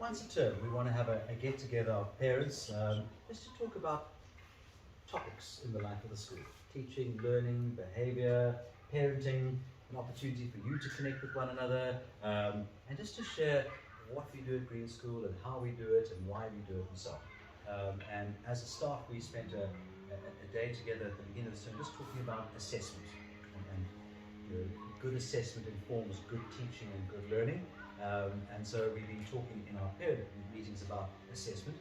once a term we want to have a get-together of parents just to talk about topics in the life of the school. Teaching, learning, behavior, parenting, an opportunity for you to connect with one another, and just to share what we do at Green School and how we do it and why we do it and so on. And as a staff we spent a day together at the beginning of the term just talking about assessment. And you know, good assessment informs good teaching and good learning. And so we've been talking in our parent meetings about assessment,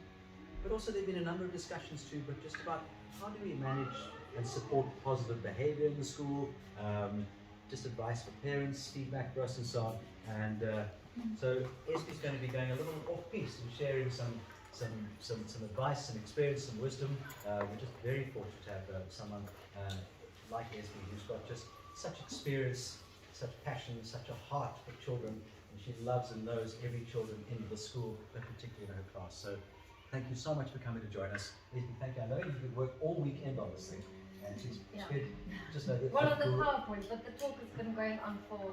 but also there have been a number of discussions too, but just about how do we manage and support positive behavior in the school, just advice for parents, feedback for us and so on. And so Esme's going to be going a little off-piece and sharing some advice, some experience, some wisdom. We're just very fortunate to have someone like Esme who's got just such experience, such passion, such a heart for children, and she loves and knows every children in the school, but particularly in her class. So thank you so much for coming to join us. Esme, thank you. I know you've worked all weekend on this thing, and she's good. Just know that. Well, on the PowerPoint, but the talk has been going on for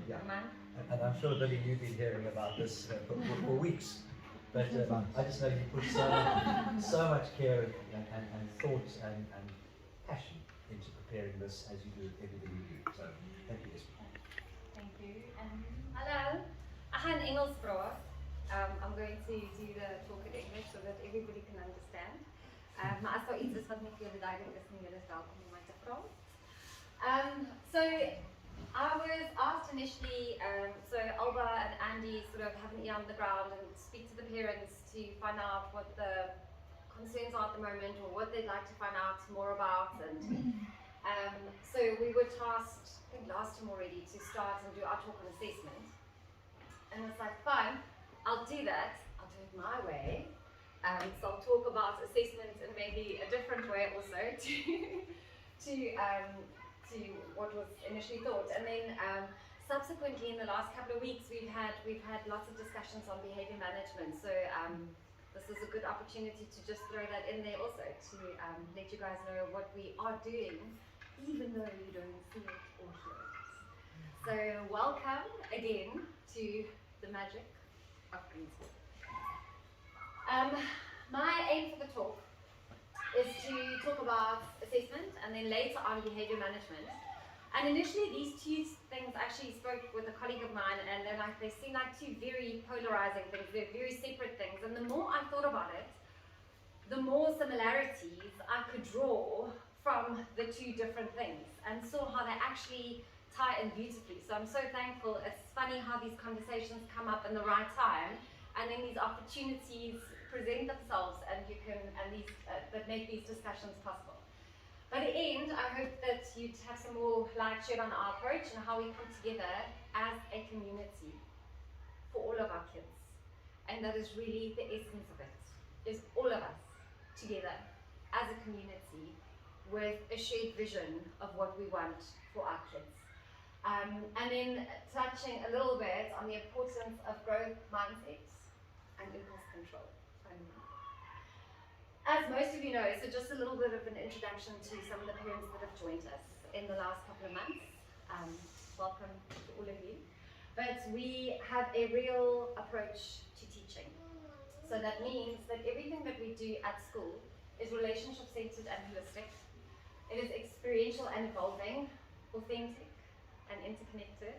a month. And I'm sure, Lily, you've been hearing about this for weeks. But I just know you put so much care and thought and passion into preparing this as you do everything you do. So thank you, Esme. Thank you. Hallo. I gaan Engels praat. I'm going to do the talk in English so that everybody can understand. Maar as daar iets is wat nie vir julle duidelik is nie, julle is welkom om my te vra. So I was asked initially, so Alba and Andy sort of have an ear on the ground and speak to the parents to find out what the concerns are at the moment or what they'd like to find out more about. And so we were tasked, I think last time already, to start and do our talk on assessment. And it's like, fine, I'll do that. I'll do it my way. So I'll talk about assessment in maybe a different way also to what was initially thought. And then subsequently in the last couple of weeks we've had lots of discussions on behavior management. So this is a good opportunity to just throw that in there also to let you guys know what we are doing, even though you don't see it or hear it. So welcome again to the magic of Green School. My aim for the talk is to talk about assessment and then later on behavior management. And initially these two things actually spoke with a colleague of mine, and they seem like two very polarizing things. They're very separate things. And the more I thought about it, the more similarities I could draw from the two different things and saw how they actually tie in beautifully. So I'm so thankful. It's funny how these conversations come up in the right time, and then these opportunities present themselves, and that make these discussions possible. By the end, I hope that you'd have some more light shed on our approach and how we come together as a community for all of our kids. And that is really the essence of it, is all of us together as a community with a shared vision of what we want for our kids. And then touching a little bit on the importance of growth mindsets and impulse control. As most of you know, so just a little bit of an introduction to some of the parents that have joined us in the last couple of months. Welcome to all of you. But we have a real approach to teaching. So that means that everything that we do at school is relationship-centered and holistic. It is experiential and evolving, authentic and interconnected.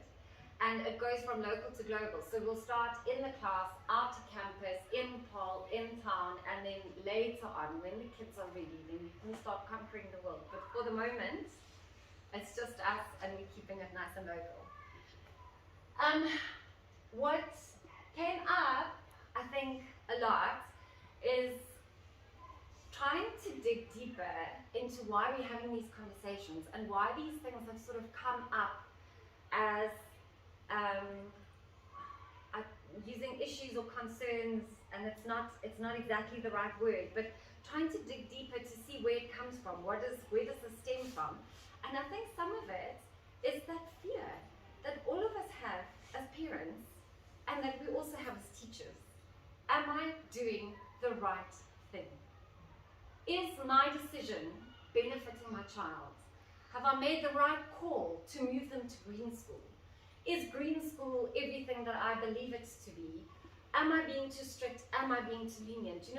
And it goes from local to global. So we'll start in the class, out to campus, in Paarl, in town, and then later on, when the kids are ready, then we can start conquering the world. But for the moment, it's just us, and we're keeping it nice and local. What came up, I think, a lot, is trying to dig deeper into why we're having these conversations and why these things have sort of come up as using issues or concerns, and it's not exactly the right word, but trying to dig deeper to see where it comes from, where does this stem from. And I think some of it is that fear that all of us have as parents and that we also have as teachers. Am I doing the right thing? Is my decision benefiting my child? Have I made the right call to move them to Green School? Is Green School everything that I believe it to be? am I being too strict? Am I being too lenient? You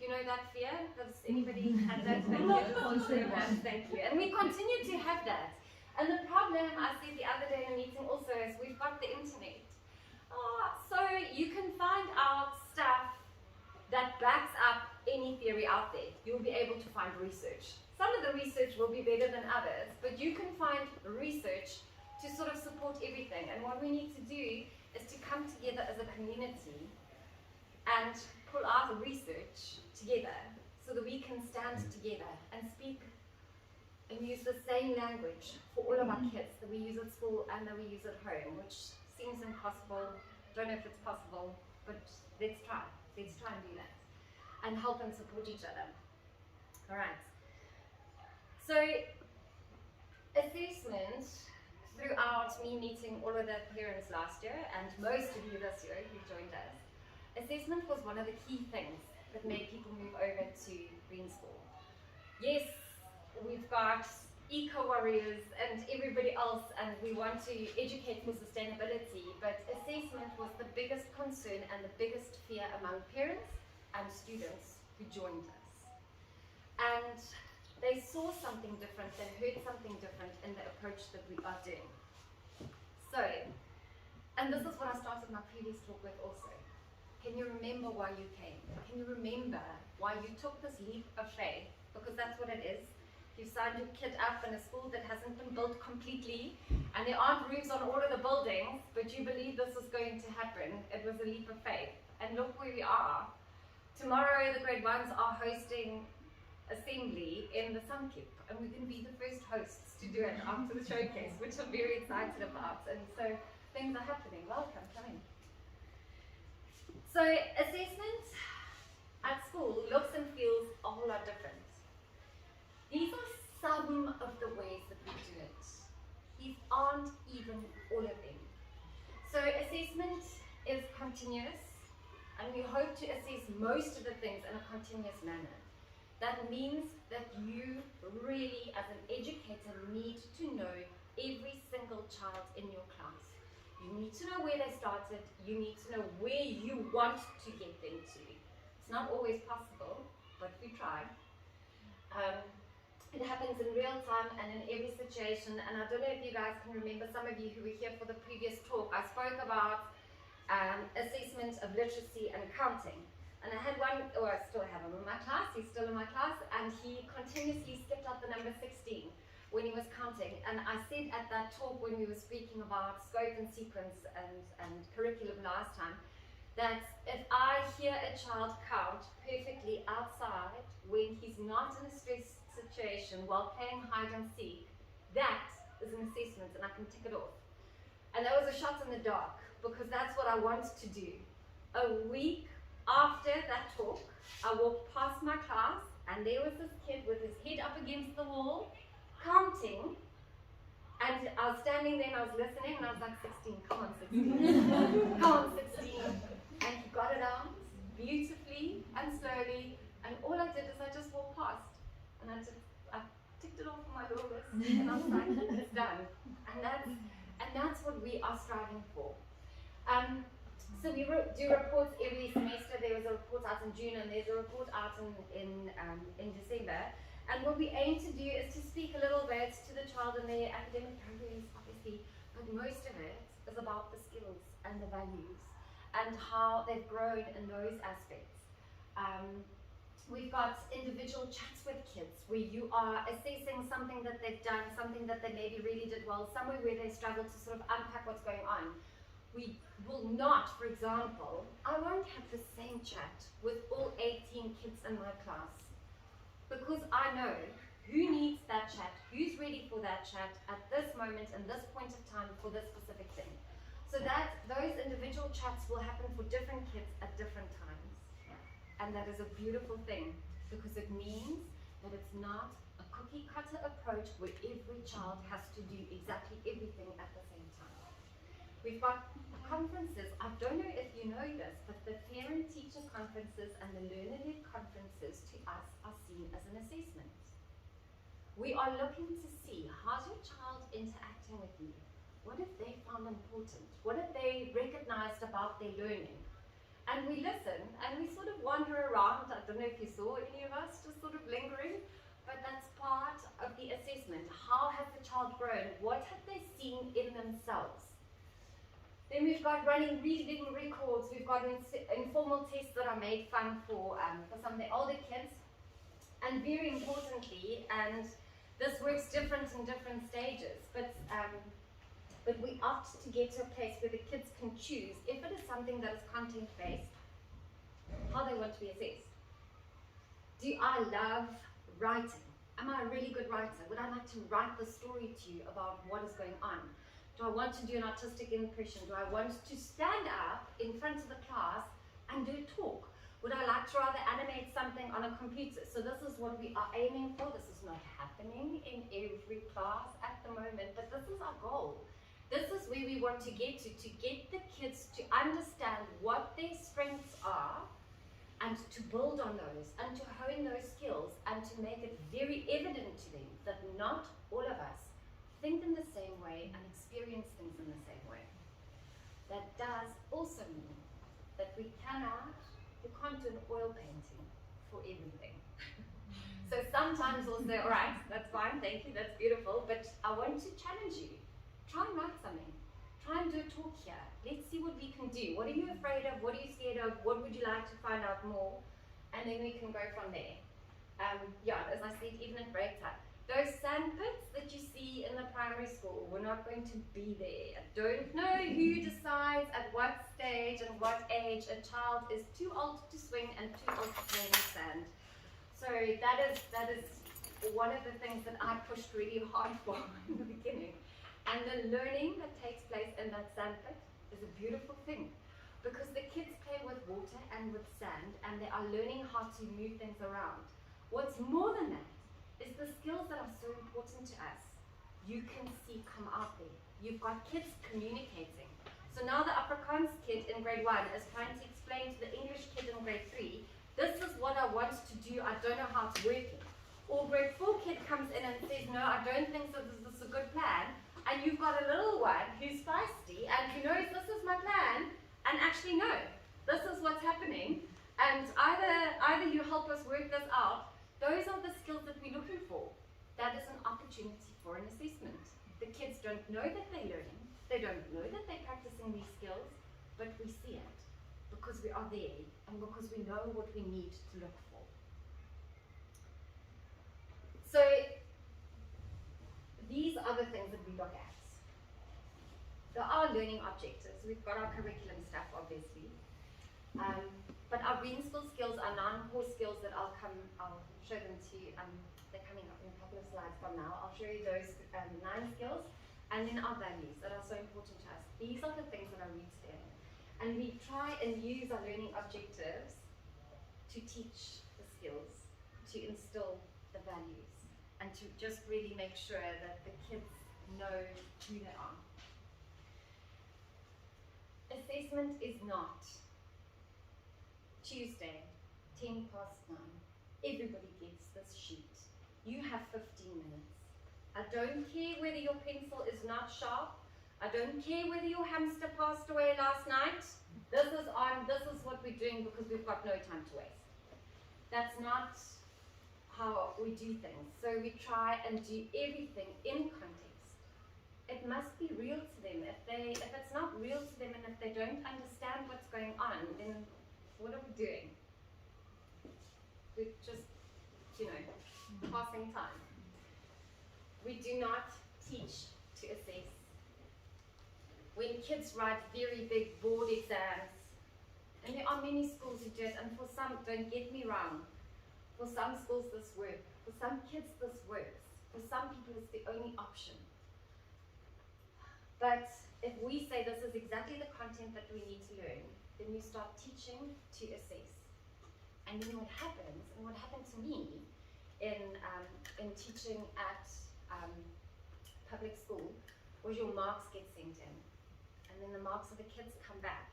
know that fear? Has anybody had that? Thank you. And we continue to have that. And the problem, I said the other day in a meeting also, is we've got the internet. So you can find out stuff that backs up any theory out there. You'll be able to find research. Some of the research will be better than others, but you can find research to sort of support everything. And what we need to do is to come together as a community and pull out the research together so that we can stand together and speak and use the same language for all of our kids that we use at school and that we use at home, which seems impossible. Don't know if it's possible, but let's try. Let's try and do that and help and support each other. All right. So assessment, throughout me meeting all of the parents last year and most of you this year who joined us, assessment was one of the key things that made people move over to green school. Yes, we've got eco-warriors and everybody else, and we want to educate for sustainability, but assessment was the biggest concern and the biggest fear among parents and students who joined us. And they saw something different, they heard something different in the approach that we are doing. So, and this is what I started my previous talk with also. Can you remember why you came? Can you remember why you took this leap of faith? Because that's what it is. You signed your kid up in a school that hasn't been built completely, and there aren't roofs on all of the buildings, but you believe this is going to happen. It was a leap of faith. And look where we are. Tomorrow, the grade ones are hosting assembly in the Sun Keep, and we're going to be the first hosts to do it after the showcase, which I'm very excited about. And so things are happening. Welcome, come in. So assessment at school looks and feels a whole lot different. These are some of the ways that we do it. These aren't even all of them. So assessment is continuous, and we hope to assess most of the things in a continuous manner. That means that you really, as an educator, need to know every single child in your class. You need to know where they started. You need to know where you want to get them to. It's not always possible, but we try. It happens in real time and in every situation, and I don't know if you guys can remember, some of you who were here for the previous talk, I spoke about assessment of literacy and counting. And I had one, or I still have him in my class, he's still in my class, and he continuously skipped out the number 16 when he was counting. And I said at that talk when we were speaking about scope and sequence and curriculum last time, that if I hear a child count perfectly outside when he's not in a stress situation while playing hide and seek, that is an assessment and I can tick it off. And that was a shot in the dark, because that's what I want to do. A week after that talk, I walked past my class and there was this kid with his head up against the wall, counting, and I was standing there and I was listening and I was like, 16, come on 16, come on 16. And he got it out beautifully and slowly, and all I did is I just walked past. And I ticked it off on my little list, and I was like, it's done. And that's what we are striving for. So we do reports every semester. There was a report out in June, and there's a report out in December. And what we aim to do is to speak a little bit to the child and their academic progress, obviously, but most of it is about the skills and the values and how they've grown in those aspects. We've got individual chats with kids where you are assessing something that they've done, something that they maybe really did well, somewhere where they struggle to sort of unpack what's going on. We will not, for example, I won't have the same chat with all 18 kids in my class, because I know who needs that chat, who's ready for that chat at this moment and this point of time for this specific thing. So that those individual chats will happen for different kids at different times. And that is a beautiful thing, because it means that it's not a cookie cutter approach where every child has to do exactly everything at the same time. We've got conferences. I don't know if you know this, but the parent-teacher conferences and the learner-led conferences to us are seen as an assessment. We are looking to see, how's your child interacting with you? What have they found important? What have they recognized about their learning? And we listen, and we sort of wander around. I don't know if you saw any of us just sort of lingering, but that's part of the assessment. How has the child grown? What have they seen in themselves? Then we've got running reading records. We've got informal tests that are made fun for some of the older kids. And very importantly, and this works different in different stages, but we opt to get to a place where the kids can choose, if it is something that is content-based, how they want to be assessed. Do I love writing? Am I a really good writer? Would I like to write the story to you about what is going on? Do I want to do an artistic impression? Do I want to stand up in front of the class and do a talk? Would I like to rather animate something on a computer? So this is what we are aiming for. This is not happening in every class at the moment, but this is our goal. This is where we want to get get the kids to understand what their strengths are and to build on those and to hone those skills and to make it very evident to them that not all of us think in the same way and experience things in the same way. That does also mean that you can't do an oil painting for everything. So sometimes we'll say, all right, that's fine, thank you, that's beautiful, but I want to challenge you. Try and write something. Try and do a talk here. Let's see what we can do. What are you afraid of? What are you scared of? What would you like to find out more? And then we can go from there. As I said, even at break time. Those sandpits that you see in the primary school, we're not going to be there. I don't know who decides at what stage and what age a child is too old to swing and too old to play in the sand. So that is one of the things that I pushed really hard for in the beginning. And the learning that takes place in that sandpit is a beautiful thing because the kids play with water and with sand and they are learning how to move things around. What's more than that is the skills that are so important to us. You can see come out there. You've got kids communicating. So now the Afrikaans kid in grade 1 is trying to explain to the English kid in grade 3, this is what I want to do, I don't know how to work it. Or grade 4 kid comes in and says, no, I don't think so, this is a good plan. And you've got a little one who's feisty and who knows this is my plan, and actually no, this is what's happening. And either you help us work this out. Those are the skills that we're looking for. That is an opportunity for an assessment. The kids don't know that they're learning. They don't know that they're practicing these skills, but we see it because we are there and because we know what we need to look for. So these are the things that we look at. There are learning objectives. We've got our curriculum stuff, obviously. But our green school skills are non-core skills that I'll show them to you. They're coming up in a couple of slides from now. I'll show you those 9 skills. And then our values that are so important to us. These are the things that are rooted in. And we try and use our learning objectives to teach the skills, to instill the values, and to just really make sure that the kids know who they are. Assessment is not Tuesday, 10 past 9. Everybody gets this sheet. You have 15 minutes. I don't care whether your pencil is not sharp. I don't care whether your hamster passed away last night. This is what we're doing because we've got no time to waste. That's not how we do things. So we try and do everything in context. It must be real to them. If it's not real to them and if they don't understand what's going on, then what are we doing? We're just, passing time. We do not teach to assess. When kids write very big board exams, and there are many schools who do it, and for some, don't get me wrong, for some schools this works, for some kids this works, for some people it's the only option. But if we say this is exactly the content that we need to learn, then you start teaching to assess. And then what happens, and what happened to me in teaching at public school, was your marks get sent in. And then the marks of the kids come back.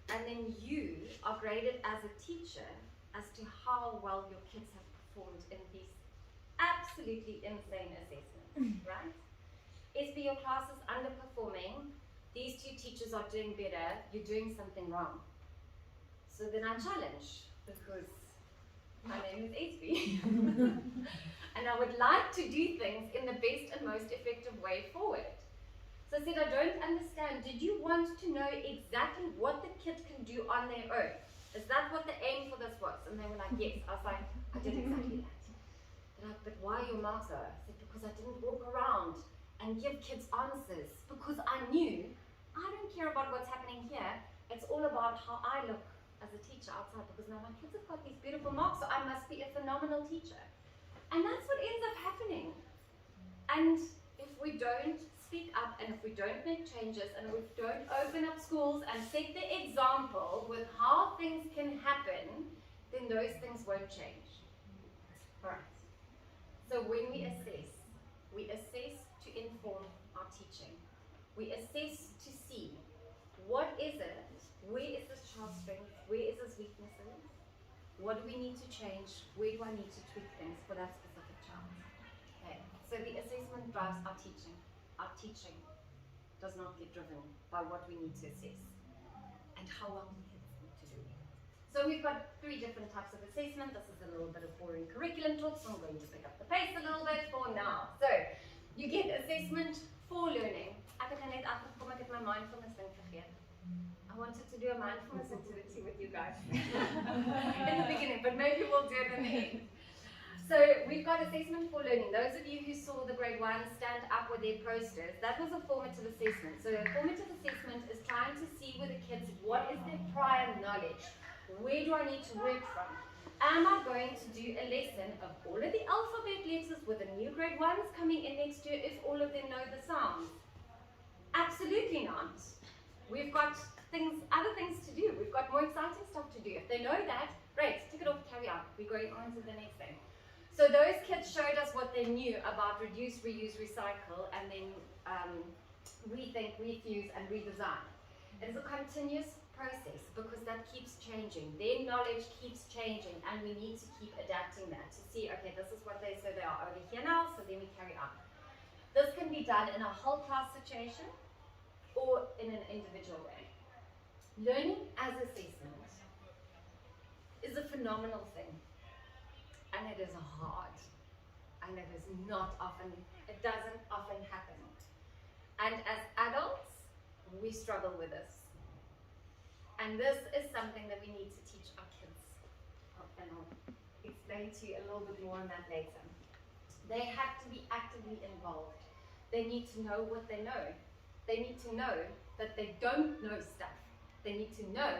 And then you are graded as a teacher as to how well your kids have performed in these absolutely insane assessments, right? SB, your class is underperforming. These 2 teachers are doing better. You're doing something wrong. So then I challenge, because my name is Esby. And I would like to do things in the best and most effective way forward. So I said, I don't understand. Did you want to know exactly what the kid can do on their own? Is that what the aim for this was? And they were like, yes. I was like, I did exactly that. They're like, but why your marks are? I said, because I didn't walk around and give kids answers. Because I knew, I don't care about what's happening here. It's all about how I look as a teacher outside. Because now my kids have got these beautiful marks, so I must be a phenomenal teacher. And that's what ends up happening. And if we don't speak up, and if we don't make changes, and if we don't open up schools and set the example with how things can happen, then those things won't change. Alright. So when we assess to inform our teaching. We assess to see what is it, where is this child's strength, where is his weaknesses, what do we need to change, where do I need to tweak things for that specific child. Okay. So the assessment drives our teaching. Our teaching does not get driven by what we need to assess and how well the kids need to do. So we've got 3 different types of assessment. This is a little bit of boring curriculum talk, so I'm going to pick up the pace a little bit for now. So you get assessment for learning. Ek het net afgekom, ek het my mindfulness ding vergeet. I wanted to do a mindfulness activity with you guys in the beginning, but maybe we'll do it in the end. So we've got assessment for learning. Those of you who saw the grade 1 stand up with their posters, that was a formative assessment. So a formative assessment is trying to see with the kids what is their prior knowledge. Where do I need to work from? Am I going to do a lesson of all of the alphabet letters with the new grade 1s coming in next year if all of them know the sounds? Absolutely not. We've got other things to do. We've got more exciting stuff to do. If they know that, great, tick it off, carry on. We're going on to the next thing. So those kids showed us what they knew about reduce, reuse, recycle, and then rethink, refuse, and redesign. It is a continuous process because that keeps changing. Their knowledge keeps changing, and we need to keep adapting that to see, okay, this is what they said they are over here now, so then we carry on. This can be done in a whole class situation or in an individual way. Learning as assessment is a phenomenal thing. And it is hard, and it is not often, it doesn't often happen. And as adults, we struggle with this. And this is something that we need to teach our kids. And I'll explain to you a little bit more on that later. They have to be actively involved. They need to know what they know. They need to know that they don't know stuff. They need to know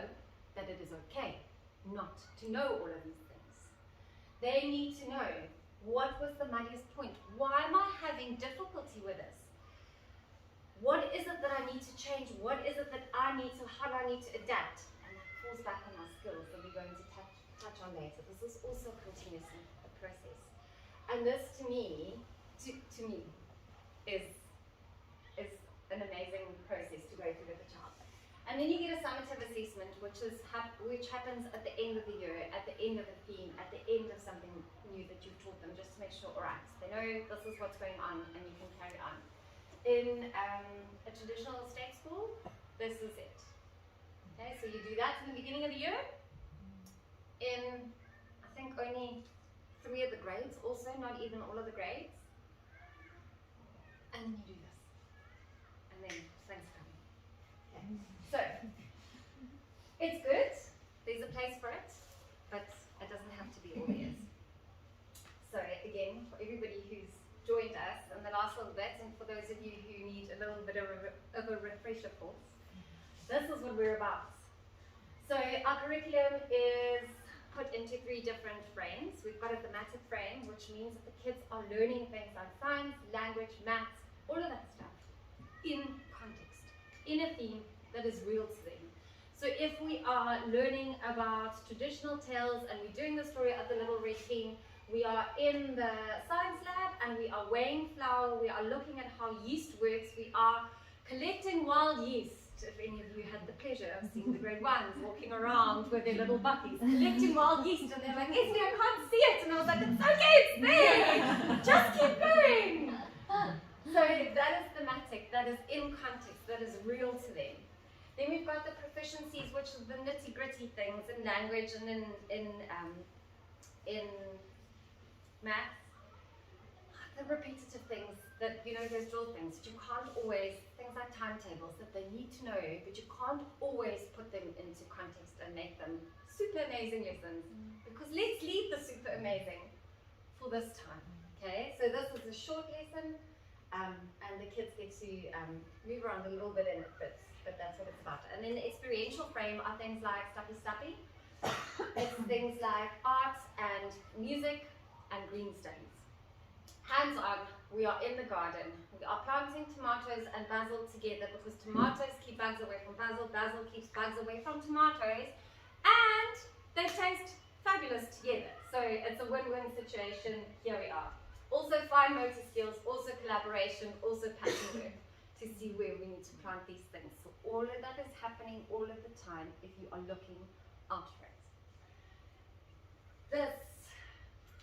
that it is okay not to know all of these things. They need to know, what was the muddiest point? Why am I having difficulty with this? What is it that I need to change? What is it that how do I need to adapt? And that falls back on our skills that we're going to touch on later. This is also continuously a process. And this to me is an amazing process to go through with a child. And then you get a summative assessment, which happens at the end of the year, at the end of a theme, at the end of something new that you've taught them, just to make sure, all right, they know this is what's going on, and you can carry on. In a traditional state school, this is it. Okay, so you do that in the beginning of the year. In, I think, only 3 of the grades, also not even all of the grades. And then you do this. And then things come. Okay. So, it's good, there's a place for it, but it doesn't have to be all there is. So again, for everybody who's joined us in the last little bit, and for those of you who need a little bit of a refresher course, this is what we're about. So our curriculum is put into 3 different frames. We've got a thematic frame, which means that the kids are learning things like science, language, maths, all of that stuff in context, in a theme that is real to them. So if we are learning about traditional tales and we're doing the story of the Little Red Hen, we are in the science lab and we are weighing flour, we are looking at how yeast works, we are collecting wild yeast. If any of you had the pleasure of seeing the grade 1s walking around with their little buckies, collecting wild yeast, and they're like, Esme, I can't see it. And I was like, it's okay, it's there. Just keep going. So that is thematic, that is in context, that is real to them. Then we've got the proficiencies, which is the nitty-gritty things in language and in maths. The repetitive things that, you know, those drill things that you can't always, things like timetables that they need to know, but you can't always put them into context and make them super amazing lessons. Because let's leave the super amazing for this time, okay? So this is a short lesson, and the kids get to move around a little bit in it, but that's what it's about. And then the experiential frame are things like stuffy. It's things like art and music and green stains. Hands on, we are in the garden. We are planting tomatoes and basil together because tomatoes keep bugs away from basil, basil keeps bugs away from tomatoes, and they taste fabulous together. So it's a win-win situation. Here we are. Also fine motor skills, also collaboration, also pattern work to see where we need to plant these things. So all of that is happening all of the time if you are looking out for it. This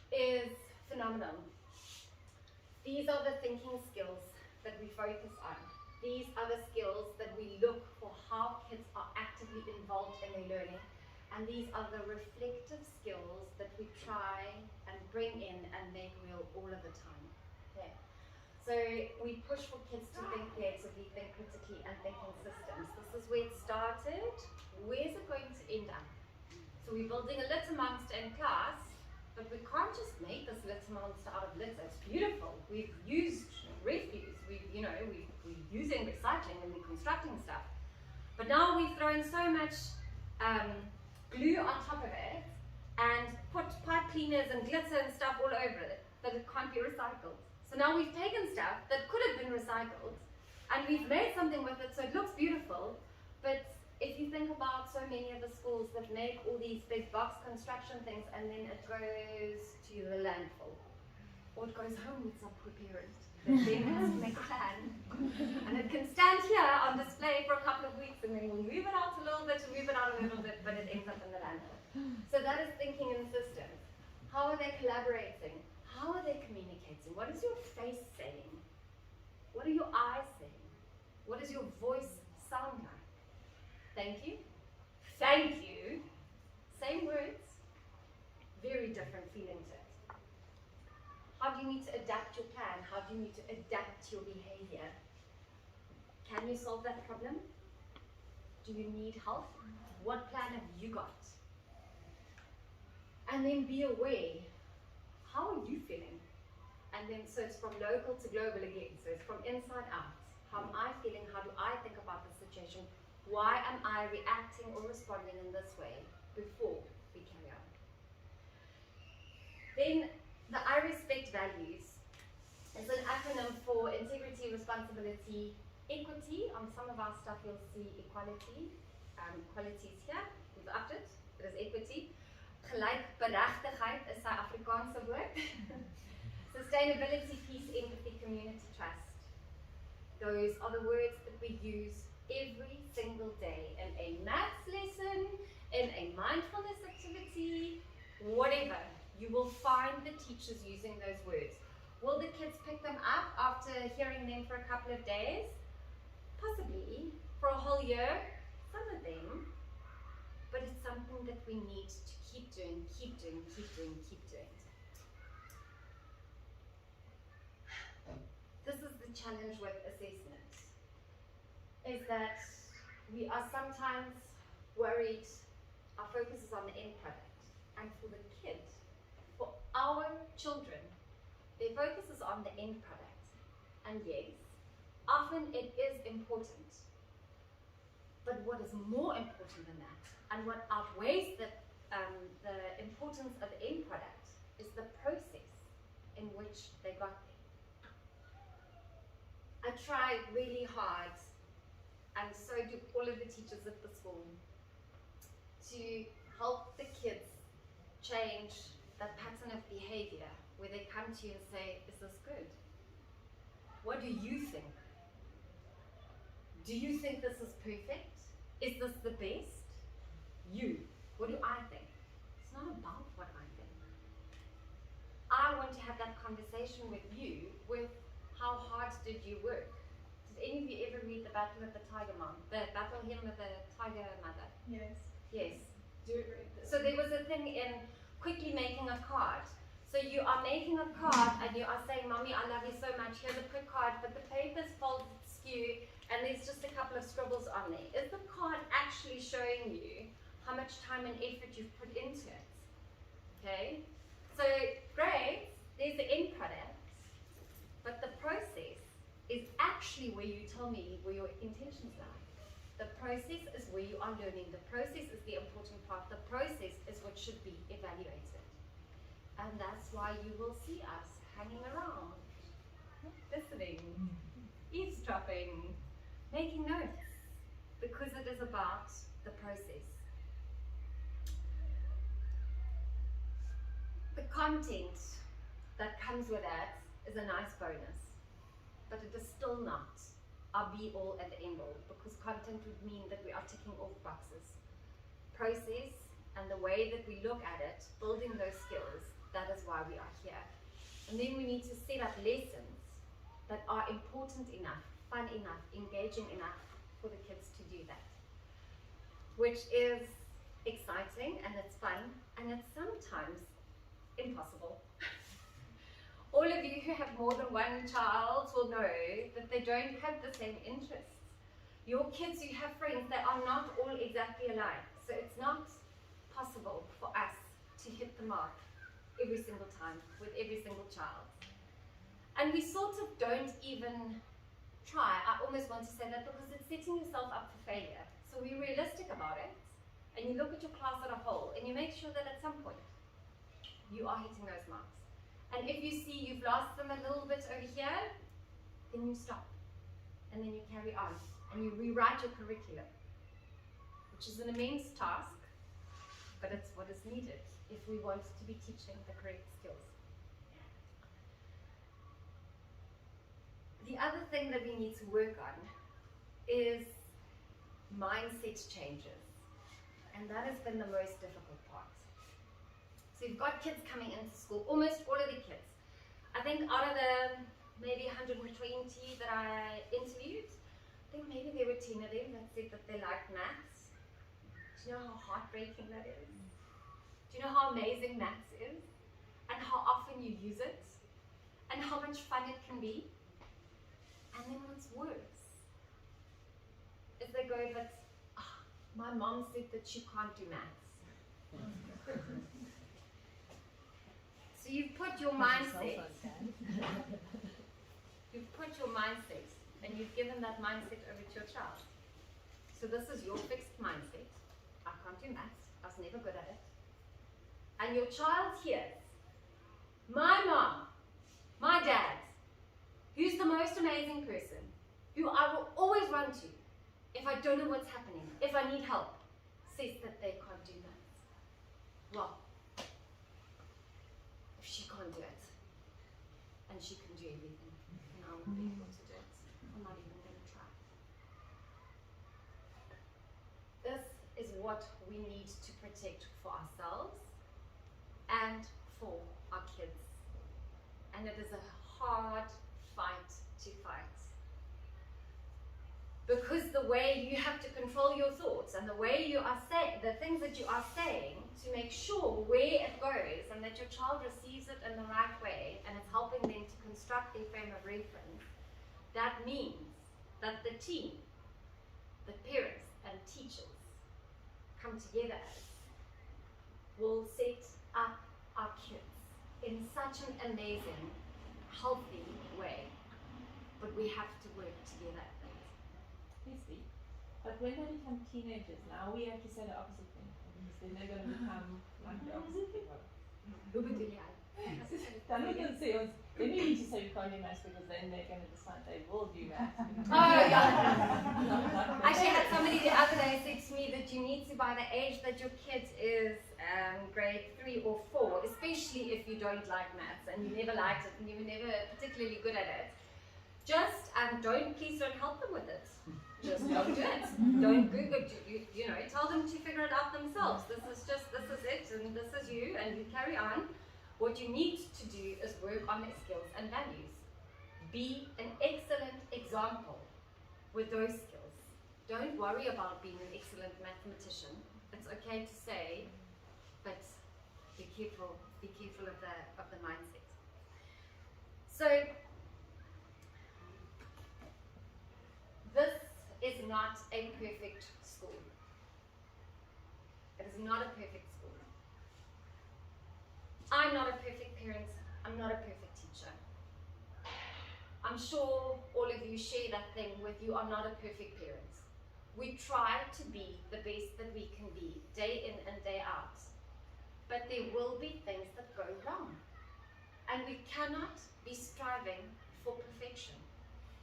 is phenomenal. These are the thinking skills that we focus on. These are the skills that we look for how kids are actively involved in their learning. And these are the reflective skills that we try and bring in and make real all of the time. Okay. So we push for kids to think creatively, think critically, and think in systems. This is where it started. Where's it going to end up? So we're building a litter monster in class, but we can't just make this litter monster out of litter. It's beautiful. We've used refuse. We're using recycling and we're constructing stuff. But now we've thrown so much glue on top of it and put pipe cleaners and glitter and stuff all over it that it can't be recycled. So now we've taken stuff that could have been recycled and we've made something with it so it looks beautiful, but if you think about so many of the schools that make all these big box construction things and then it goes to the landfill, or it goes home with some poor parent that then has to make a plan. And it can stand here on display for a couple of weeks and then we'll move it out a little bit and move it out a little bit, but it ends up in the landfill. So that is thinking in systems. How are they collaborating? How are they communicating? What is your face saying? What are your eyes saying? What does your voice sound like? Thank you. Thank you. Same words, very different feeling to it. How do you need to adapt your plan? How do you need to adapt your behavior? Can you solve that problem? Do you need help? What plan have you got? And then be aware. How are you feeling? And then so it's from local to global again. So it's from inside out. How am I feeling? How do I think about the situation? Why am I reacting or responding in this way before we carry on? Then the I respect values is an acronym for integrity, responsibility, equity. On some of our stuff you'll see equality. Equality is here, we've upped it. It is equity. Gelijkberechtigheid is sy Afrikaanse woord. Sustainability, peace, empathy, community, trust. Those are the words that we use every single day in a maths lesson, in a mindfulness activity, whatever. You will find the teachers using those words. Will the kids pick them up after hearing them for a couple of days? Possibly. For a whole year? Some of them. But it's something that we need to keep doing, keep doing, keep doing, keep doing. This is the challenge with assessment, is that we are sometimes worried, our focus is on the end product. And for the kid, for our children, their focus is on the end product. And yes, often it is important. But what is more important than that, and what outweighs the importance of the end product, is the process in which they got there. I tried really hard, and so do all of the teachers at the school, to help the kids change that pattern of behavior where they come to you and say, is this good? What do you think? Do you think this is perfect? Is this the best? You. What do I think? It's not about what I think. I want to have that conversation with you with how hard did you work? Did any of you ever read The Battle of the Tiger Mom? The Battle Hymn of the Tiger Mother? Yes. Yes. So there was a thing in quickly making a card. So you are making a card and you are saying, Mommy, I love you so much. Here's a quick card, but the paper's folded skew and there's just a couple of scribbles on there. Is the card actually showing you how much time and effort you've put into it? Okay? So great, there's the end product, but the process is actually where you tell me where your intentions lie. The process is where you are learning. The process is the important part. The process is what should be evaluated. And that's why you will see us hanging around, listening, eavesdropping, making notes, because it is about the process. The content that comes with that is a nice bonus, but it is still not our be-all and end-all, because content would mean that we are ticking off boxes. Process and the way that we look at it, building those skills, that is why we are here. And then we need to set up lessons that are important enough, fun enough, engaging enough for the kids to do that, which is exciting and it's fun and it's sometimes impossible. All of you who have more than one child will know that they don't have the same interests. Your kids, you have friends that are not all exactly alike, so it's not possible for us to hit the mark every single time with every single child. And we sort of don't even try. I almost want to say that because it's setting yourself up for failure. So we're realistic about it, and you look at your class as a whole, and you make sure that at some point you are hitting those marks. And if you see you've lost them a little bit over here, then you stop, and then you carry on, and you rewrite your curriculum, which is an immense task, but it's what is needed if we want to be teaching the correct skills. The other thing that we need to work on is mindset changes, and that has been the most difficult part. So you've got kids coming into school, almost all of the kids. I think out of the maybe 120 that I interviewed, I think maybe there were 10 of them that said that they liked maths. Do you know how heartbreaking that is? Do you know how amazing maths is? And how often you use it? And how much fun it can be? And then what's worse is they go, but my mom said that she can't do maths. So you've put your mindset, and you've given that mindset over to your child. So this is your fixed mindset. I can't do maths, I was never good at it. And your child hears, my mom, my dad, who's the most amazing person, who I will always run to if I don't know what's happening, if I need help, says that they can't do maths. Well, if she can't do it, and she can do everything, and I won't be able to do it, I'm not even going to try. This is what we need to protect for ourselves and for our kids. And it is a hard fight to fight. Because the way you have to control your thoughts and the way you are saying, the things that you are saying to make sure where it goes and that your child receives it in the right way and it's helping them to construct their frame of reference, that means that the team, the parents and teachers come together will set up our kids in such an amazing, healthy way. But we have to work together at that. Obviously. But when they become teenagers now, we have to say the opposite thing. Then they're going to become like the opposite thing. Dan moet dan sê ons, then we need to say we can't do maths because then they're going to decide they will do maths. Oh yeah. I actually had somebody the other day say to me that you need to, by the age that your kid is grade 3 or 4, especially if you don't like maths and you never liked it and you were never particularly good at it, just please don't help them with it. Just don't do it. Don't Google it. You know, tell them to figure it out themselves. This is it, and this is you, and you carry on. What you need to do is work on their skills and values. Be an excellent example with those skills. Don't worry about being an excellent mathematician. It's okay to say, but be careful of the mindset. So this is not a perfect school. It is not a perfect school. I'm not a perfect parent. I'm not a perfect teacher. I'm sure all of you share that thing with you are not a perfect parent. We try to be the best that we can be, day in and day out. But there will be things that go wrong. And we cannot be striving for perfection.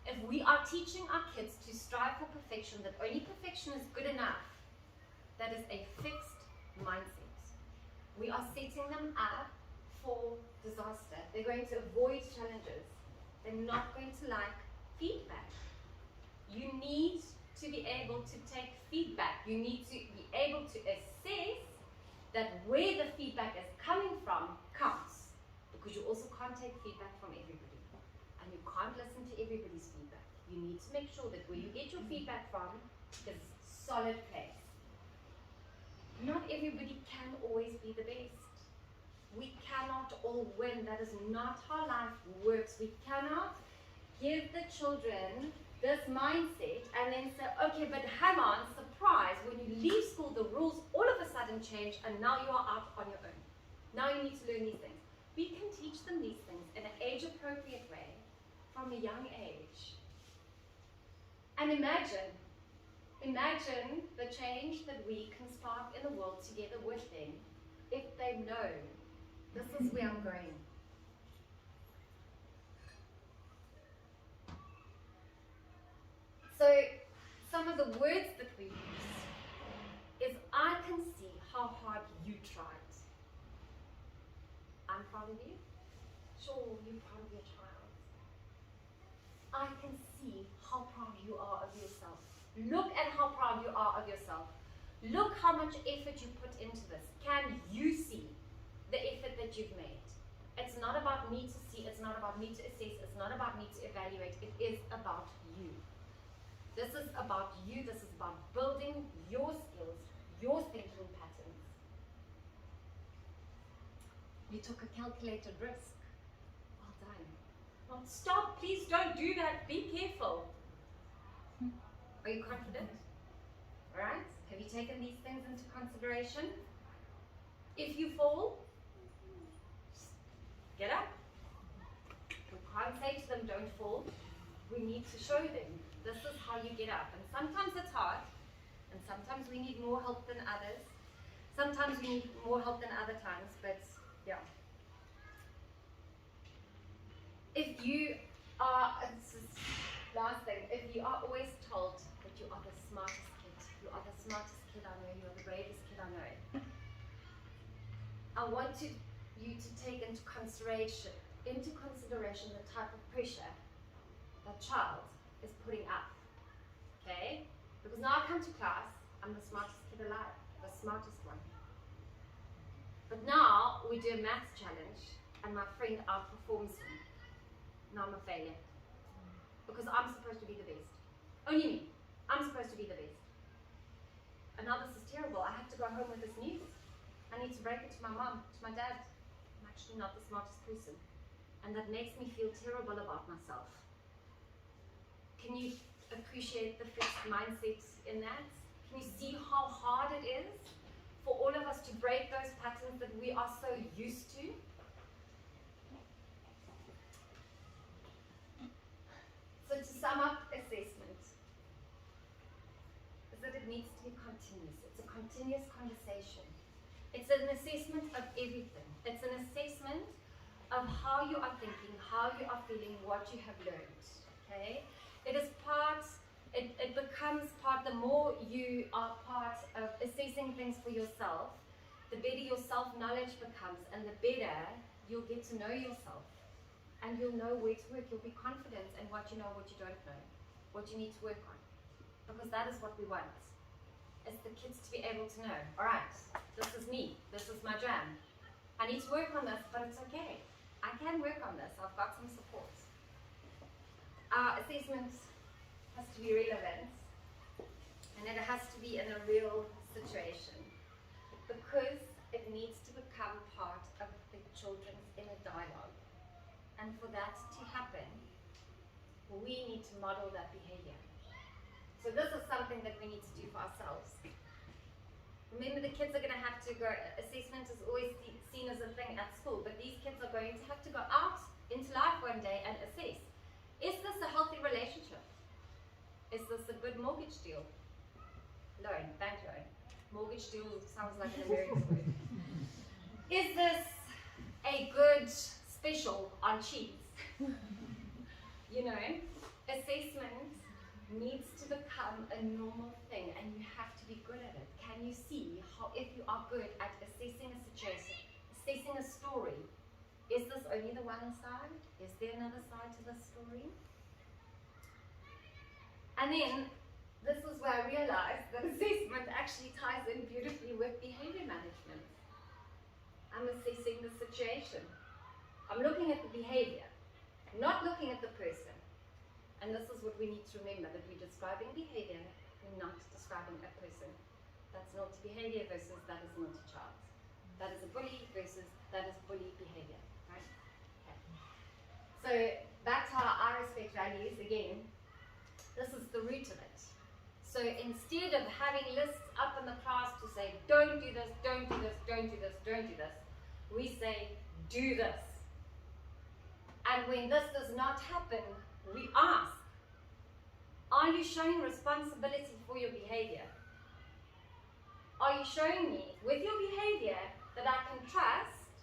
If we are teaching our kids to strive for perfection, that only perfection is good enough, that is a fixed mindset. We are setting them up for disaster. They're going to avoid challenges. They're not going to like feedback. You need to be able to take feedback. You need to be able to assess that where the feedback is coming from counts. Because you also can't take feedback from everybody. And you can't listen to everybody's feedback. You need to make sure that where you get your feedback from is solid place. Not everybody can always be the best. We cannot all win. That is not how life works. We cannot give the children this mindset and then say, okay, but hang on, surprise, when you leave school, the rules all of a sudden change and now you are out on your own. Now you need to learn these things. We can teach them these things in an age-appropriate way from a young age. And imagine the change that we can spark in the world together with them if they know this is where I'm going. So some of the words that we use is, I can see how hard you tried. I'm proud of you. Sure, you're proud of your child. I can see how proud you are of yourself. Look at how proud you are of yourself. Look how much effort you put into this. Can you see the effort that you've made? It's not about me to see, it's not about me to assess, it's not about me to evaluate, it is about you. This is about you, this is about building your skills, your thinking patterns. You took a calculated risk. Well done. Well, stop, please don't do that, be careful. Are you confident? Alright, have you taken these things into consideration? If you fall, get up. We can't say to them, don't fall. We need to show them, this is how you get up. And sometimes it's hard, and sometimes we need more help than others. Sometimes we need more help than other times, but yeah. If you are, last thing, if you are always told that you are the smartest kid, you are the smartest kid I know, you are the bravest kid I know, I want you to take into consideration the type of pressure that child is putting up, okay? Because now I come to class, I'm the smartest kid alive, the smartest one. But now we do a maths challenge and my friend outperforms me. Now I'm a failure. Because I'm supposed to be the best. Only me. I'm supposed to be the best. And now this is terrible. I have to go home with this news. I need to break it to my mom, to my dad. I'm actually not the smartest person. And that makes me feel terrible about myself. Can you appreciate the fixed mindset in that? Can you see how hard it is for all of us to break those patterns that we are so used to? So to sum up assessment, is that it needs to be continuous. It's a continuous conversation. It's an assessment of everything. It's an assessment of how you are thinking, how you are feeling, what you have learned, okay? It is part, it becomes part, the more you are part of assessing things for yourself, the better your self-knowledge becomes and the better you'll get to know yourself. And you'll know where to work, you'll be confident in what you know, what you don't know, what you need to work on. Because that is what we want. It's the kids to be able to know, all right, this is me, this is my jam. I need to work on this, but it's okay. I can work on this, I've got some support. Our assessment has to be relevant, and it has to be in a real situation, because it needs to become part of the children's inner dialogue. And for that to happen, we need to model that behavior. So this is something that we need to do for ourselves. Remember, the kids are going to have to go, assessment is always seen as a thing at school, but these kids are going to have to go out into life one day and assess. Is this a healthy relationship? Is this a good mortgage deal? Loan, bank loan. Mortgage deal sounds like an American word. Is this a good special on cheese? You know, assessment needs to become a normal thing, and you have to be good at it. Can you see how, if you are good at assessing a situation, assessing a story, is this only the one side? Is there another side to the story? And then, this is where I realized that assessment actually ties in beautifully with behavior management. I'm assessing the situation. I'm looking at the behavior, not looking at the person. And this is what we need to remember, that we're describing behavior, we're not describing a person. That's naughty behavior versus that is naughty child. That is a bully versus that is bully behavior, right? Okay. So back to our I respect values again. This is the root of it. So instead of having lists up in the class to say, don't do this, don't do this, don't do this, don't do this, we say, do this. And when this does not happen, we ask, are you showing responsibility for your behavior? Are you showing me, with your behavior, that I can trust,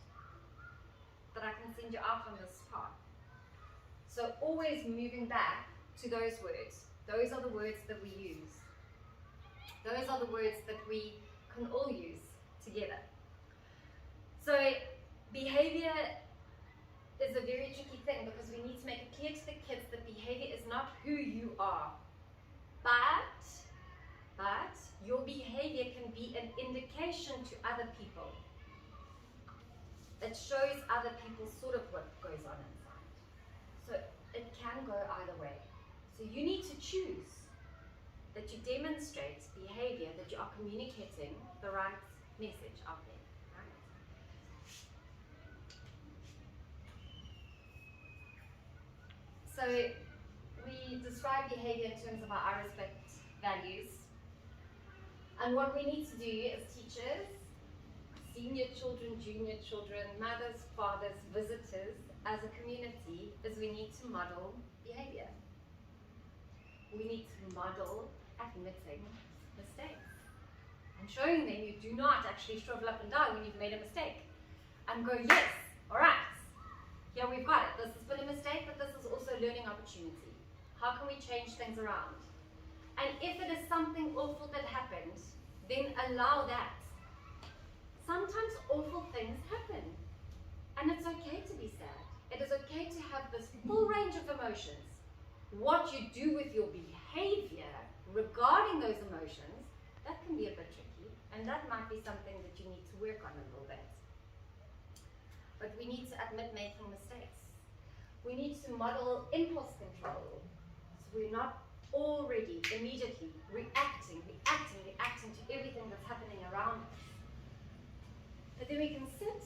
that I can send you out on this path? So always moving back to those words. Those are the words that we use. Those are the words that we can all use together. So behavior is a very tricky thing, because we need to make it clear to the kids that behavior is not who you are. But your behavior can be an indication to other people. It shows other people sort of what goes on inside. So it can go either way. So you need to choose that you demonstrate behavior, that you are communicating the right message out there. So we describe behavior in terms of our I respect values. And what we need to do as teachers, senior children, junior children, mothers, fathers, visitors, as a community, is we need to model behavior. We need to model admitting mistakes and showing them you do not actually shrivel up and die when you've made a mistake. And go, yes, all right. Yeah, we've got it. This has been a mistake, but this is also a learning opportunity. How can we change things around? And if it is something awful that happened, then allow that. Sometimes awful things happen, and it's okay to be sad. It is okay to have this full range of emotions. What you do with your behavior regarding those emotions, that can be a bit tricky, and that might be something that you need to work on a little bit. But we need to admit making mistakes. We need to model impulse control. So we're not already immediately reacting to everything that's happening around us. But then we can sit,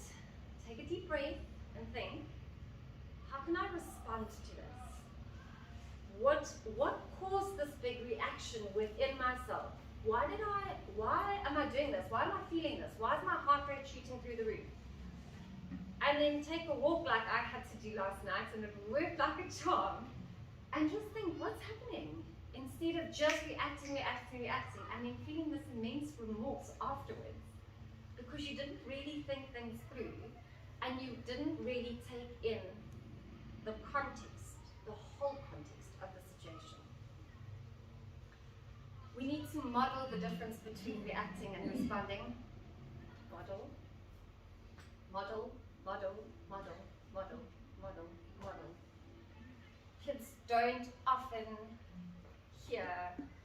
take a deep breath, and think, how can I respond to this? What caused this big reaction within myself? Why am I doing this? Why am I feeling this? Why is my heart rate shooting through the roof? And then take a walk like I had to do last night, and it worked like a charm. And just think, what's happening? Instead of just reacting, and then feeling this immense remorse afterwards. Because you didn't really think things through, and you didn't really take in the context, the whole context of the situation. We need to model the difference between reacting and responding. Model. Kids don't often hear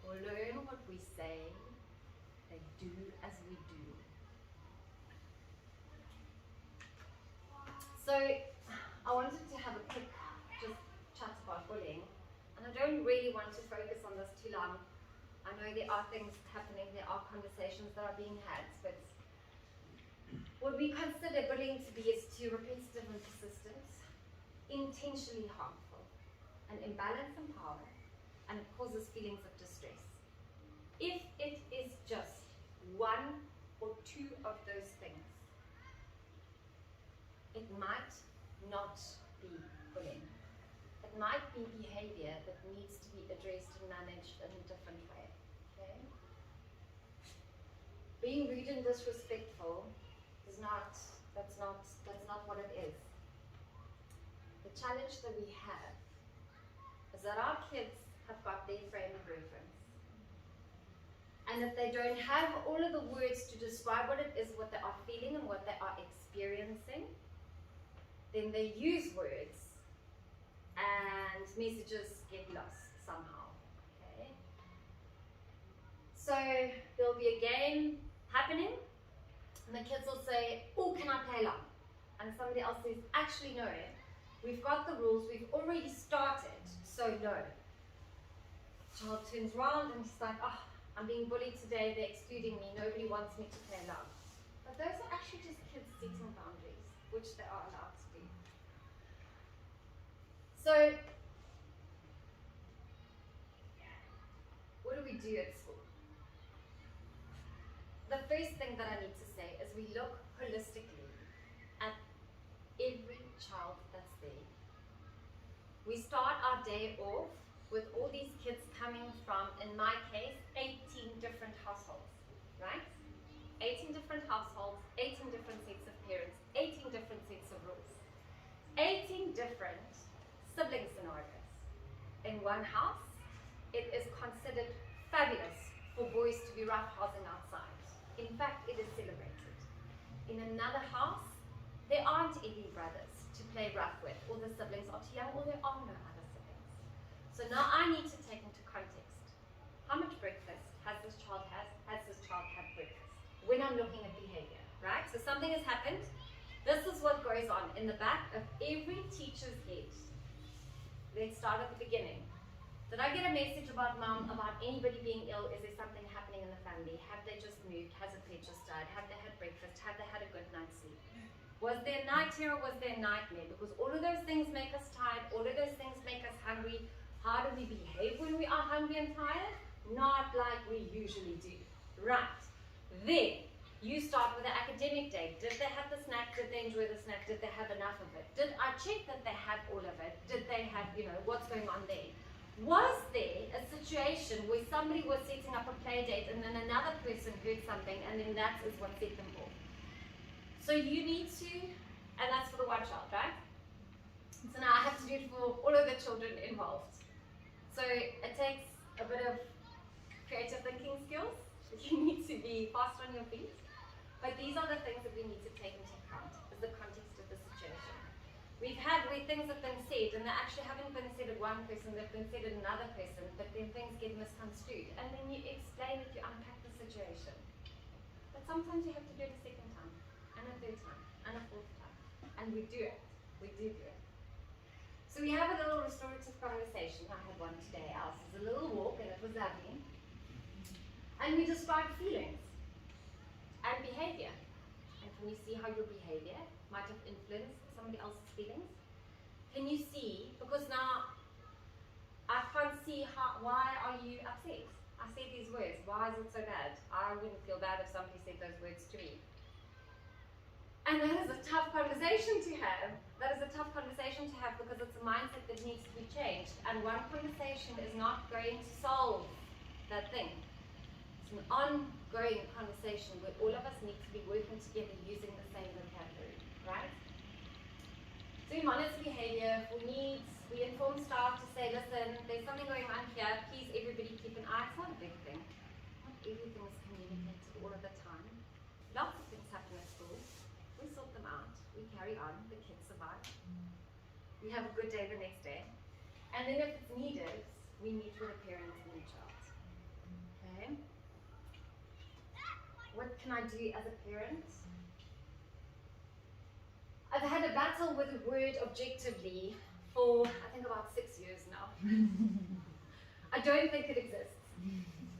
or learn what we say. They do as we do. So I wanted to have a quick just chat about bullying, and I I don't really want to focus on this too long. I know there are things happening, there are conversations that are being had, but what we consider bullying to be is too repetitive and persistent, intentionally harmful, an imbalance in power, and it causes feelings of distress. If it is just one or two of those things, it might not be bullying. It might be behavior that needs to be addressed and managed in a different way. Okay? Being rude and disrespectful is that's not what it is. The challenge that we have is that our kids have got their frame of reference. And if they don't have all of the words to describe what it is, what they are feeling and what they are experiencing, then they use words and messages get lost somehow. Okay? So there'll be a game happening and the kids will say, oh, can I play along? And somebody else says, actually no, we've got the rules, we've already started, so no. Child turns around and he's like, oh, I'm being bullied today, they're excluding me, nobody wants me to play along. But those are actually just kids setting boundaries, which they are allowed to do. So, what do we do at school? The first thing that I need to say is we look holistically at every child that's there. We start our day off with all these kids coming from, in my case, 18 different households, right? 18 different households, 18 different sets of parents, 18 different sets of rules, 18 different sibling scenarios. In one house, it is considered fabulous for boys to be roughhousing outside. In fact, it is celebrated. In another house, there aren't any brothers to play rough with, or the siblings are too young, or there are no other siblings. So now I need to take into context, how much breakfast has this child had breakfast? When I'm looking at behavior, right? So something has happened. This is what goes on in the back of every teacher's head. Let's start at the beginning. Did I get a message about mom, about anybody being ill? Is there something happening in the family? Have they just moved? Has a pet just died? Have they had breakfast? Have they had a good night's sleep? Was there a night terror? Was there a nightmare? Because all of those things make us tired. All of those things make us hungry. How do we behave when we are hungry and tired? Not like we usually do. Right. Then, you start with the academic day. Did they have the snack? Did they enjoy the snack? Did they have enough of it? Did I check that they had all of it? Did they have, what's going on there? Was there a situation where somebody was setting up a play date and then another person heard something and then that is what set them off? So you need to, and that's for the one child, right? So now I have to do it for all of the children involved. So it takes a bit of creative thinking skills. You need to be fast on your feet. But these are the things that we need to take into account as the context of the situation. We've had where things have been said and they actually haven't been said at one person, they've been said at another person, but then things get misconstrued. And then you explain it, you unpack the situation. But sometimes you have to do it a second time, and a third time, and a fourth time. And we do it. We do it. So we have a little restorative conversation. I had one today. Ours is a little walk, and it was lovely. And we describe feelings and behavior. And can you see how your behavior might have influenced somebody else's feelings? Can you see, because now I can't see why are you upset? I said these words, why is it so bad? I wouldn't feel bad if somebody said those words to me. And that is a tough conversation to have. That is a tough conversation to have because it's a mindset that needs to be changed. And one conversation is not going to solve that thing. It's an ongoing conversation where all of us need to be working together using the same vocabulary, right? So we monitor behavior for needs, we inform staff to say, listen, there's something going on here, please everybody keep an eye. It's not a big thing. Not everything is communicated all of the time. Lots of things happen at school. We sort them out, we carry on, the kids survive. We have a good day the next day. And then if it's needed, we meet with the parents and the child. Okay? What can I do as a parent? I've had a battle with a word objectively for, I think, about 6 years now. I don't think it exists.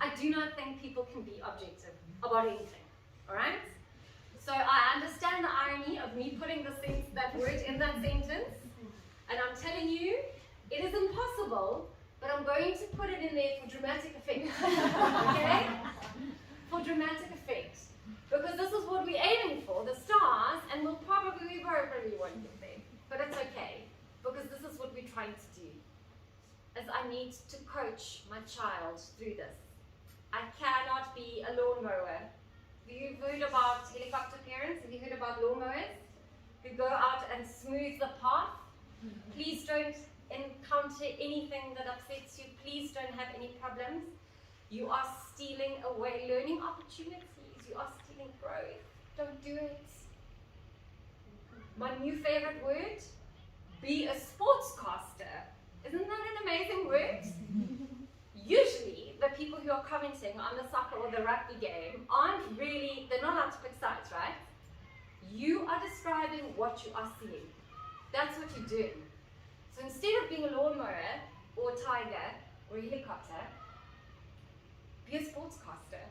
I do not think people can be objective about anything, alright? So I understand the irony of me putting that word in that sentence, and I'm telling you, it is impossible, but I'm going to put it in there for dramatic effect, okay? For dramatic effect. Because this is what we're aiming for, the stars, and we probably won't get there. But it's okay, because this is what we're trying to do. As I need to coach my child through this. I cannot be a lawnmower. Have you heard about helicopter parents? Have you heard about lawnmowers who go out and smooth the path? Please don't encounter anything that upsets you. Please don't have any problems. You are stealing away learning opportunities. You are stealing growth. Don't do it. My new favorite word, be a sportscaster. Isn't that an amazing word? Usually, the people who are commenting on the soccer or the rugby game they're not allowed to pick sides, right? You are describing what you are seeing. That's what you're doing. So instead of being a lawnmower, or a tiger, or a helicopter, be a sportscaster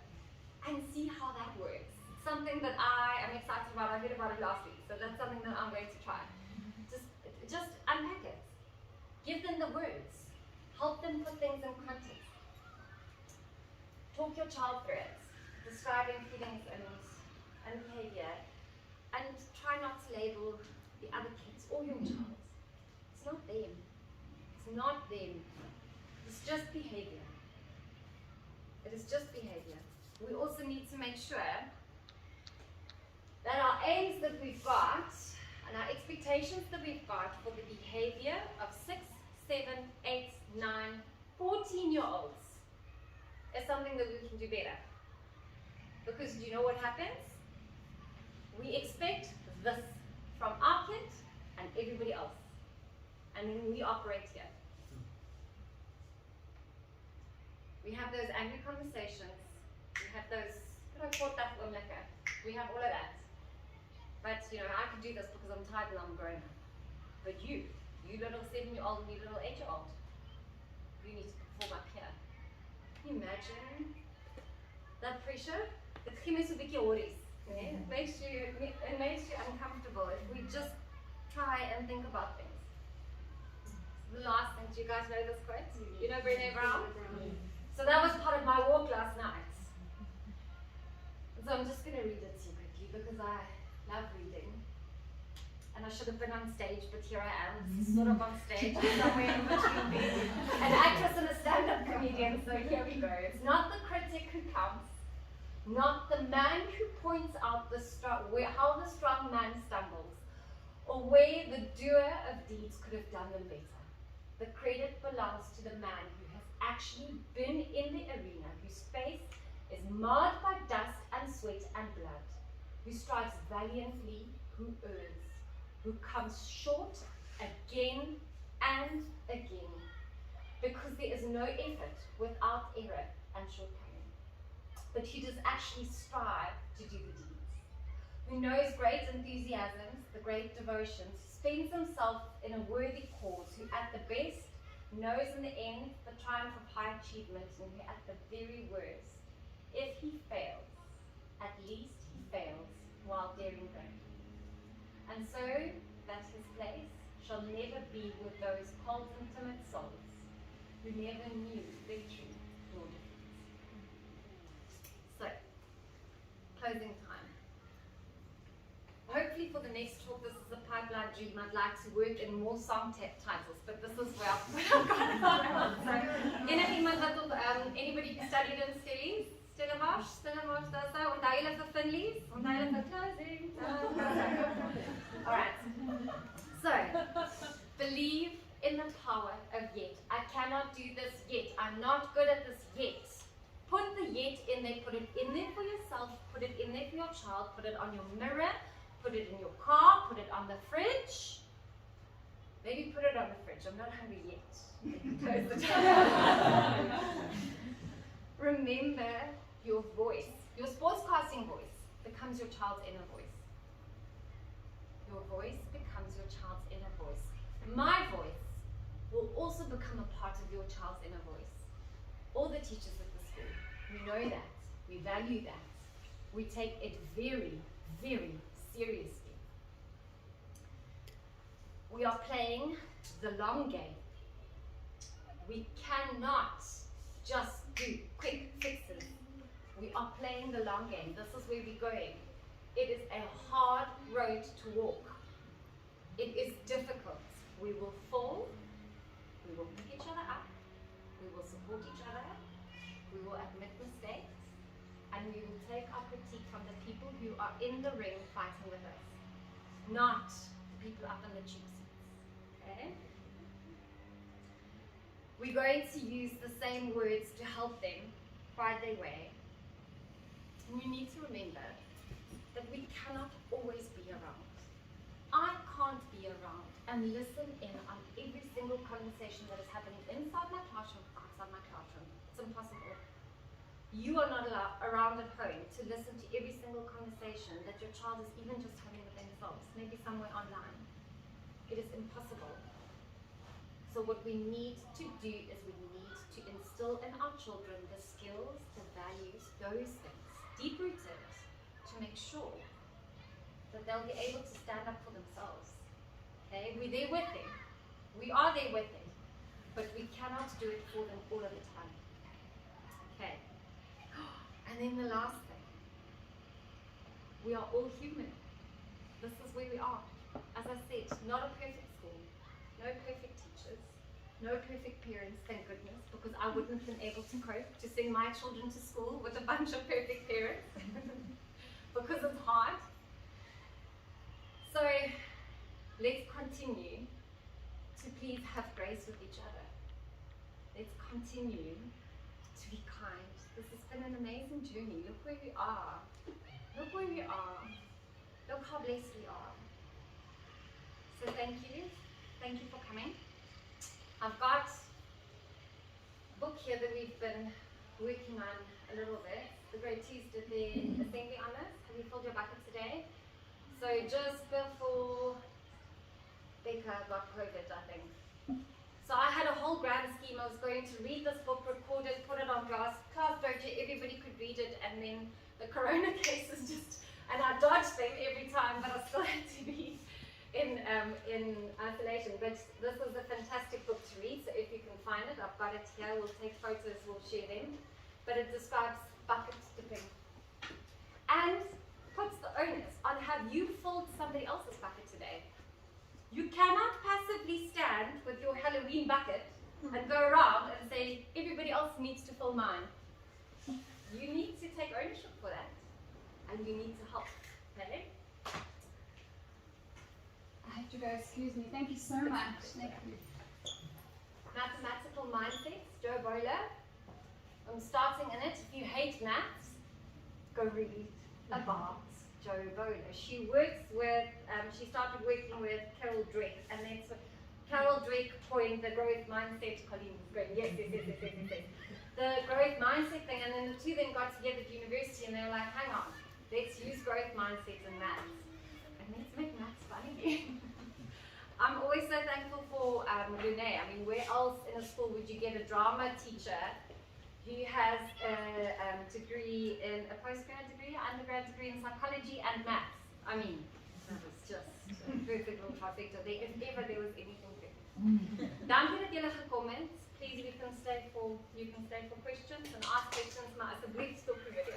and see how that works. It's something that I am excited about. I heard about it last week, so that's something that I'm going to try. Just unpack it. Give them the words. Help them put things in context. Talk your child through it, describing feelings and behavior, and try not to label the other kids or your child. It's not them. It's not them. It's just behavior. It is just behavior. We also need to make sure that our aims that we've got and our expectations that we've got for the behavior of 6, 7, 8, 9, 14-year-olds is something that we can do better. Because do you know what happens? We expect this from our kid and everybody else. And then we operate here. We have those angry conversations. We have those, we have all of that. But I can do this because I'm tired and I'm grown up. But you little 7-year-old and you little 8-year-old, you need to perform up here. Can you imagine that pressure? It gives you a bit worries. It makes you uncomfortable if we just try and think about things. The last thing, do you guys know this quote? You know Brené Brown? So that was part of my walk last night. So I'm just going to read it to you quickly because I love reading. And I should have been on stage, but here I am, sort of on stage, somewhere in between being an actress and a stand-up comedian, so here we go. It's not the critic who counts, not the man who points out how the strong man stumbles, or where the doer of deeds could have done them better. The credit belongs to the man who has actually been in the arena, whose face is marred by dust and sweat and blood, who strives valiantly, who errs, who comes short again and again, because there is no effort without error and shortcoming. But he does actually strive to do the deeds, who knows great enthusiasms, the great devotions, spends himself in a worthy cause, who at the best knows in the end the triumph of high achievement, and who at the very worst, if he fails, at least he fails while daring great. And so that his place shall never be with those cold and timid souls who never knew victory nor defeat. So, closing time. Hopefully for the next talk, this is a pipeline dream. I'd like to work in more song titles, but this is where I've got it. So, anybody who studied in Stellenbosch does that. Onthou julle vir Finleys? Onthou julle vir closing? Alright. So, believe in the power of yet. I cannot do this yet. I'm not good at this yet. Put the yet in there. Put it in there for yourself. Put it in there for your child. Put it on your mirror. Put it in your car. Put it on the fridge. Maybe put it on the fridge. I'm not hungry yet. Close the door. Remember your voice. Your sportscasting voice becomes your child's inner voice. Your voice becomes your child's inner voice. My voice will also become a part of your child's inner voice. All the teachers at the school, we know that, we value that, we take it very, very seriously. We are playing the long game. We cannot just do quick fixes. We are playing the long game. This is where we're going. It is a hard road to walk. It is difficult. We will fall. We will pick each other up. We will support each other. We will admit mistakes. And we will take our critique from the people who are in the ring fighting with us, not the people up in the cheap seats. Okay? We're going to use the same words to help them find their way. And you need to remember that we cannot always be around. I can't be around and listen in on every single conversation that is happening inside my classroom, outside my classroom. It's impossible. You are not around at home to listen to every single conversation that your child is even just having with themselves, maybe somewhere online. It is impossible. So what we need to do is we need to instill in our children the skills, the values, those things, deep-rooted, to make sure that they'll be able to stand up for themselves. Okay, we're there with them. We are there with them, but we cannot do it for them all of the time. Okay, and then the last thing, we are all human. This is where we are. As I said, not a perfect school, no perfect teachers, no perfect parents, thank goodness, because I wouldn't have been able to cope to send my children to school with a bunch of perfect parents, because it's hard. So let's continue to please have grace with each other. Let's continue to be kind. This has been an amazing journey. Look where we are. Look where we are. Look how blessed we are. So thank you. Thank you for coming. I've got a book here that we've been working on a little bit. The grade 2s did their assembly on this. Have you filled your bucket today? So just before Becca got COVID, I think. So I had a whole grand scheme. I was going to read this book, record it, put it on class dojo, everybody could read it, and then the corona cases just, and I dodged them every time, but I still had to be in isolation. But this is a fantastic book to read, so if you can find it, I've got it here. We'll take photos, we'll share them. But it describes bucket dipping and puts the onus on have you filled somebody else's bucket today. You cannot passively stand with your Halloween bucket and go around and say everybody else needs to fill mine. You need to take ownership for that, and you need to help. Okay? I have to go, excuse me. Thank you so much. Thank you. Mathematical mindsets, Joe Bowler. I'm starting in it. If you hate maths, go read about Joe Bowler. She works with, she started working with Carol Druk, and then so Carol Druk coined the growth mindset. Colleen was going, yes. The growth mindset thing, and then the two then got together at university, and they were like, hang on, let's use growth mindset in maths, and let's make maths fun again. I'm always so thankful for Lune. I mean, where else in a school would you get a drama teacher who has a degree in a postgrad degree, undergrad degree in psychology and maths? I mean, that was just a perfect little trifecta there, if ever there was anything there. Dankie dat julle gekom het. Please, you can stay for questions and ask questions, maar asseblief stop die video.